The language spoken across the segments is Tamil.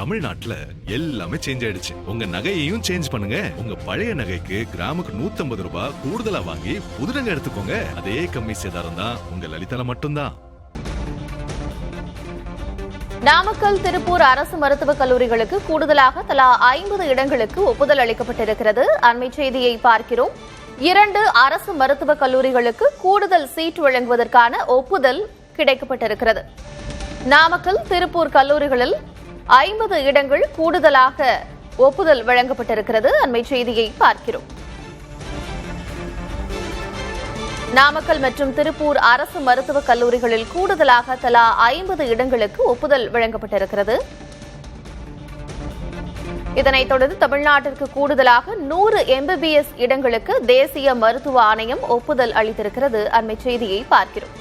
தமிழ்நாட்டுல எல்லாமே சேஞ்ச் ஆயிடுச்சு. உங்க நகையையும் சேஞ்ச் பண்ணுங்க. உங்க பழைய நகைக்கு கிராமுக்கு 150 ரூபாய் கூடுதலா வாங்கி புது நகை எடுத்துக்கோங்க. அதே கம்மி சேதாரம் தான் உங்க லலிதால மட்டும்தான். நாமக்கல், திருப்பூர் அரசு மருத்துவக் கல்லூரிகளுக்கு கூடுதலாக தலா 50 இடங்களுக்கு ஒப்புதல் அளிக்கப்பட்டிருக்கிறது. அண்மை செய்தியை பார்க்கிறோம். 2 அரசு மருத்துவக் கல்லூரிகளுக்கு கூடுதல் சீட் வழங்குவதற்கான ஒப்புதல் கிடைக்கப்பட்டிருக்கிறது. நாமக்கல், திருப்பூர் கல்லூரிகளில் 50 இடங்கள் கூடுதலாக ஒப்புதல் வழங்கப்பட்டிருக்கிறது. அண்மை செய்தியை பார்க்கிறோம். நாமக்கல் மற்றும் திருப்பூர் அரசு மருத்துவக் கல்லூரிகளில் கூடுதலாக தலா 50 இடங்களுக்கு ஒப்புதல் வழங்கப்பட்டிருக்கிறது. இதனைத் தொடர்ந்து தமிழ்நாட்டிற்கு கூடுதலாக 100 MBBS இடங்களுக்கு தேசிய மருத்துவ ஆணையம் ஒப்புதல் அளித்திருக்கிறது. அண்மை செய்தியை பார்க்கிறோம்.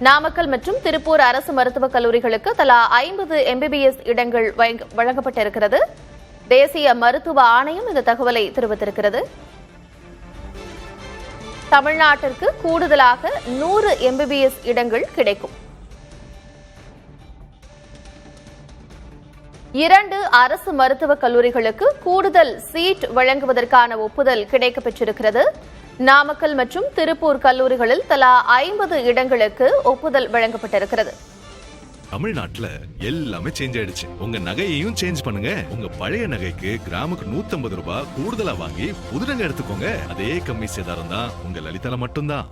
நாமக்கல் மற்றும் திருப்பூர் அரசு மருத்துவக் கல்லூரிகளுக்கு தலா 50 MBBS இடங்கள் வழங்கப்பட்டிருக்கிறது. தேசிய மருத்துவ ஆணையம் இந்த தகவலை தெரிவித்திருக்கிறது. தமிழ்நாட்டிற்கு கூடுதலாக 100 MBBS இடங்கள் கிடைக்கும். 2 அரசு மருத்துவக் கல்லூரிகளுக்கு கூடுதல் சீட் வழங்குவதற்கான ஒப்புதல் கிடைக்கப்பெற்றிருக்கிறது. நாமக்கல் மற்றும் திருப்பூர் கல்லூரிகளில் தலா 50 இடங்களுக்கு ஒப்புதல் வழங்கப்பட்டிருக்கிறது. தமிழ்நாட்டுல எல்லாமே சேஞ்ச் ஆயிடுச்சு. உங்க நகையையும் சேஞ்ச் பண்ணுங்க. உங்க பழைய நகைக்கு கிராமுக்கு 150 ரூபாய் கூடுதலா வாங்கி புது நகை எடுத்துக்கோங்க. அதே கம்மி சேதாரம் தான் உங்க லலிதால மட்டும்தான்.